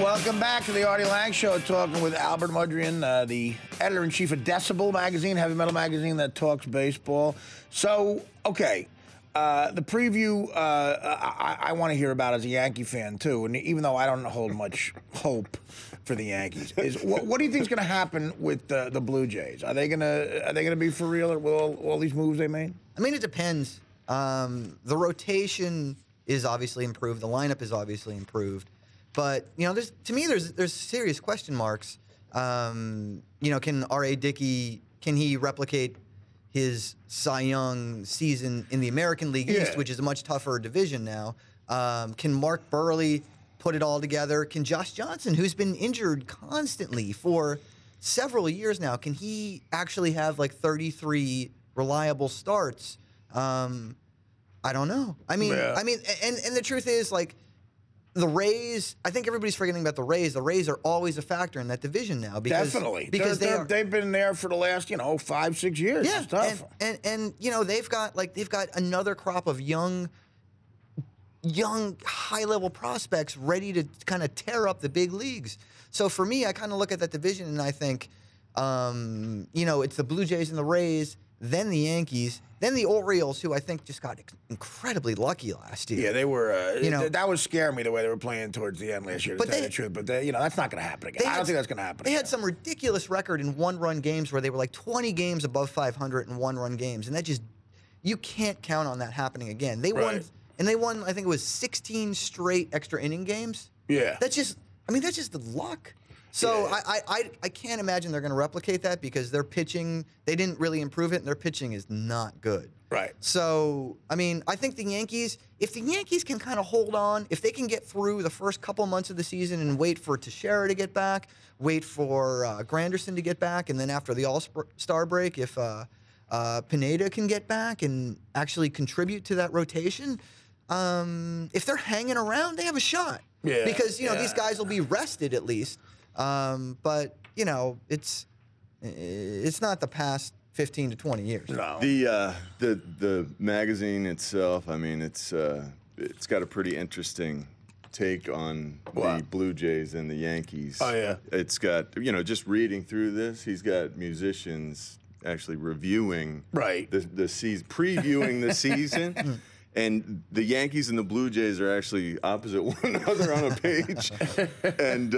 Welcome back to the Artie Lange Show, talking with Albert Mudrian, the editor-in-chief of Decibel magazine, heavy metal magazine that talks baseball. So, okay, the preview I want to hear about as a Yankee fan, too, and even though I don't hold much hope for the Yankees, is what do you think is going to happen with the Blue Jays? Are they going to be for real with all these moves they made? I mean, it depends. The rotation is obviously improved. The lineup is obviously improved. But, you know, there's serious question marks. You know, can R.A. Dickey, can he replicate his Cy Young season in the American League East, which is a much tougher division now? Can Mark Burley put it all together? Can Josh Johnson, who's been injured constantly for several years now, can he actually have like 33 reliable starts? I don't know. I mean, and the truth is, like, the Rays, I think everybody's forgetting about the Rays. The Rays are always a factor in that division now. Definitely. Because they've been there for the last, 5-6 years. Yeah, it's tough. And you know, they've got another crop of young high-level prospects ready to kind of tear up the big leagues. So for me, I kind of look at that division and I think, you know, it's the Blue Jays and the Rays, then the Yankees, then the Orioles, who I think just got incredibly lucky last year. Yeah, they were. That was scaring me the way they were playing towards the end last year. To tell you the truth, but that's not going to happen again. I don't think that's going to happen. They had some ridiculous record in one-run games where they were like 20 games above 500 in one-run games, and that just you can't count on that happening again. They won, and they won. I think it was 16 straight extra inning games. Yeah, that's just the luck. So I can't imagine they're going to replicate that because their pitching, they didn't really improve it, and their pitching is not good. Right. So, I mean, I think the Yankees, if the Yankees can kind of hold on, if they can get through the first couple months of the season and wait for Teixeira to get back, wait for Granderson to get back, and then after the All-Star break, if Pineda can get back and actually contribute to that rotation, if they're hanging around, they have a shot. Yeah. Because, these guys will be rested at least. But it's not the past 15 to 20 years. No. The magazine itself, I mean, it's got a pretty interesting take on the Blue Jays and the Yankees. Oh yeah. It's got, just reading through this, he's got musicians actually reviewing the season, previewing the season. And the Yankees and the Blue Jays are actually opposite one another on a page. And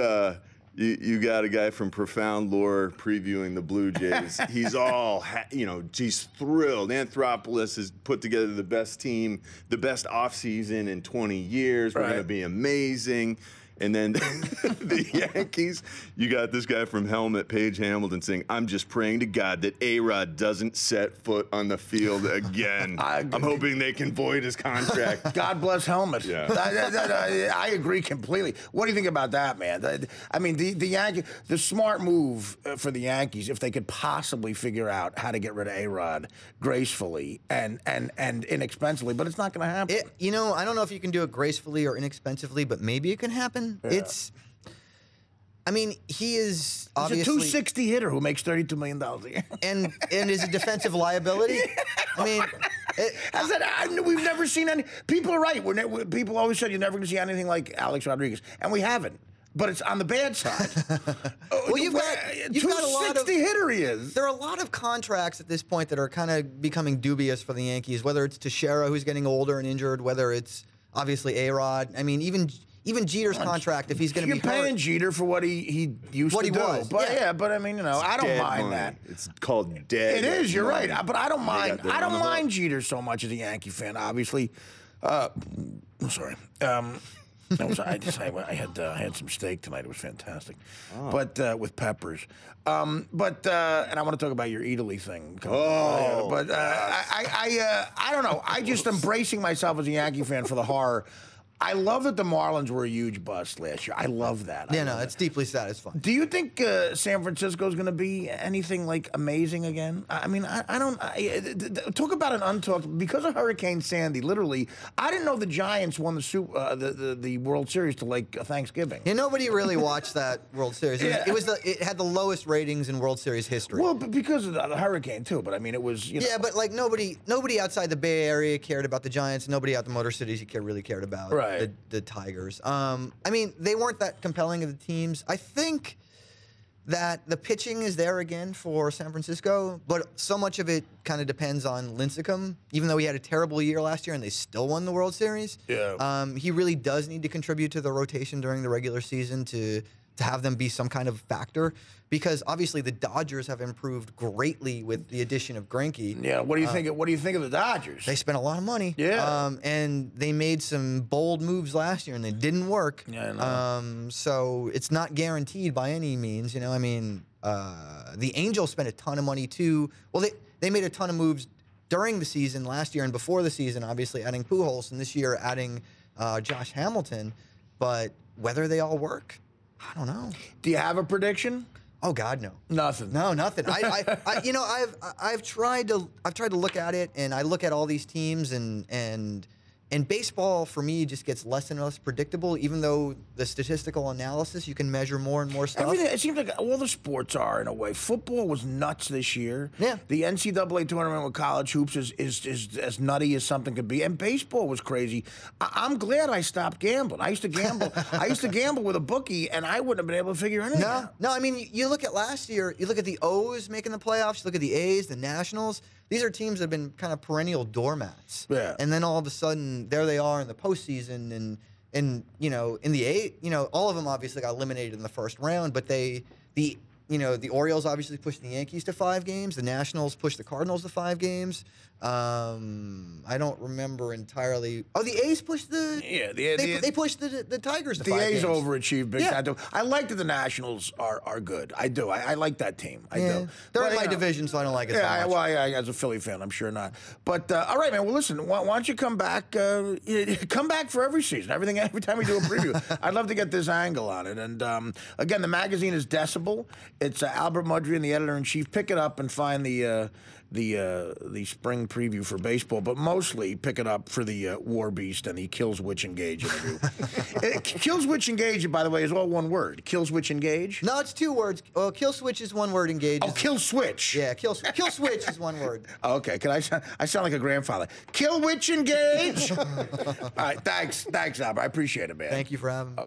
you got a guy from Profound Lore previewing the Blue Jays. He's all, he's thrilled. Anthopoulos has put together the best team, the best offseason in 20 years. We're going to be amazing. And then the Yankees, you got this guy from Helmet, Paige Hamilton, saying, "I'm just praying to God that A-Rod doesn't set foot on the field again. I'm hoping they can void his contract." God bless Helmet. Yeah. I agree completely. What do you think about that, man? I mean, the Yankees, the smart move for the Yankees, if they could possibly figure out how to get rid of A-Rod gracefully and inexpensively, but it's not going to happen. I don't know if you can do it gracefully or inexpensively, but maybe it can happen. Yeah. He is He's obviously a 260 hitter who makes $32 million a year. and is a defensive liability. I mean, we've never seen any. People are right. People always said you're never going to see anything like Alex Rodriguez, and we haven't. But it's on the bad side. Well, you've got a lot of hitter. He is. There are a lot of contracts at this point that are kind of becoming dubious for the Yankees. Whether it's Teixeira, who's getting older and injured, whether it's obviously A-Rod. I mean, even Jeter's contract, if he's going to be hurt. You're paying Jeter for what he used to do. Was. But but I mean, I don't mind money. that. It's called dead. It is. You're money. right. But I don't mind. I don't mind Jeter so much as a Yankee fan. Obviously, I'm sorry. I had some steak tonight. It was fantastic, but with peppers. And I want to talk about your Italy thing. But I don't know. I just embracing myself as a Yankee fan for the horror. I love that the Marlins were a huge bust last year. I love that. It's deeply satisfying. Do you think San Francisco is going to be anything like amazing again? I mean, I don't. Talk about an untalked, because of Hurricane Sandy. Literally, I didn't know the Giants won the World Series till like Thanksgiving. Yeah, nobody really watched that World Series. It had the lowest ratings in World Series history. Well, because of the hurricane too. But I mean, it was. Yeah, but like nobody outside the Bay Area cared about the Giants. Nobody out the Motor Cities really cared about. Right. the Tigers. I mean, they weren't that compelling of the teams. I think that the pitching is there again for San Francisco, but so much of it kind of depends on Lincecum. Even though he had a terrible year last year and they still won the World Series, he really does need to contribute to the rotation during the regular season to have them be some kind of factor, because obviously the Dodgers have improved greatly with the addition of Greinke. Yeah, what do you think? What do you think of the Dodgers? They spent a lot of money. Yeah, and they made some bold moves last year, and they didn't work. Yeah, I know. So it's not guaranteed by any means. You know, I mean, the Angels spent a ton of money too. Well, they made a ton of moves during the season last year and before the season. Obviously, adding Pujols, and this year adding Josh Hamilton. But whether they all work, I don't know. Do you have a prediction? Oh God, no. Nothing. No, nothing. You know, I've tried to look at it, and I look at all these teams, and baseball for me just gets less and less predictable. Even though the statistical analysis, you can measure more and more stuff. Everything, it seems like all the sports are in a way. Football was nuts this year. Yeah. The NCAA tournament with college hoops is as nutty as something could be, and baseball was crazy. I'm glad I stopped gambling. I used to gamble. I used to gamble with a bookie, and I wouldn't have been able to figure anything out. No. I mean, you look at last year. You look at the O's making the playoffs. You look at the A's, the Nationals. These are teams that have been kind of perennial doormats. Yeah. And then all of a sudden, there they are in the postseason, and you know, in the all of them obviously got eliminated in the first round, but the Orioles obviously pushed the Yankees to 5 games. The Nationals pushed the Cardinals to 5 games. I don't remember entirely. Oh, the A's pushed the. Yeah, they pushed the Tigers to 5 games. The A's overachieved big time. I like that the Nationals are good. I do. I like that team. I do. They're in my division, so I don't like it so much. Well, as a Philly fan, I'm sure not. But all right, man. Well, listen. Why don't you come back? Come back for every season. Every time we do a preview. I'd love to get this angle on it. And again, the magazine is Decibel. It's Albert Mudrian, the editor-in-chief. Pick it up and find the spring preview for baseball, but mostly pick it up for the War Beast and the Kill Switch Engage interview. Kill Switch Engage, by the way, is all one word. Kill Switch Engage? No, it's 2 words. Kill Switch is 1 word. Engage. Oh, Kill Switch. Yeah, Kill Switch is 1 word. Okay, I sound like a grandfather. Kill Witch Engage. All right, thanks, Albert. I appreciate it, man. Thank you for having me.